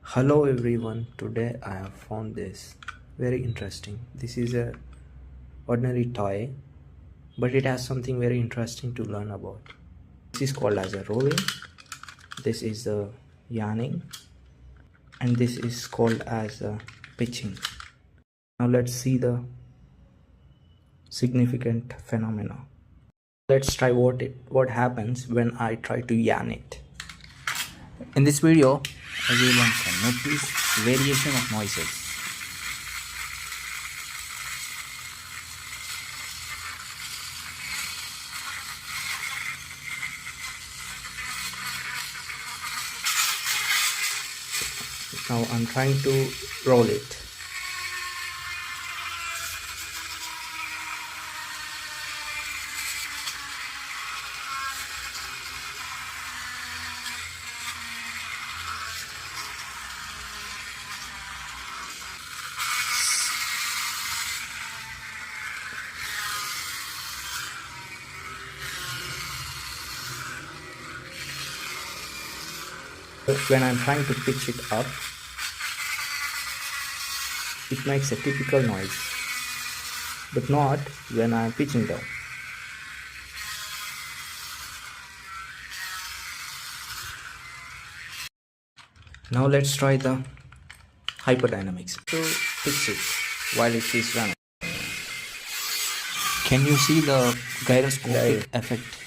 Hello everyone, today I have found this very interesting. This is a ordinary toy, but it has something very interesting to learn about. This is called as a rolling, this is the yarning, and this is called as a pitching. Now let's see the significant phenomena. Let's try what happens when I try to yarn it. In this video, everyone can notice variation of noises. Now I'm trying to roll it. When I'm trying to pitch it up, it makes a typical noise, but not when I'm pitching down. Now let's try the hyperdynamics to pitch it while it is running. Can you see the gyroscopic effect?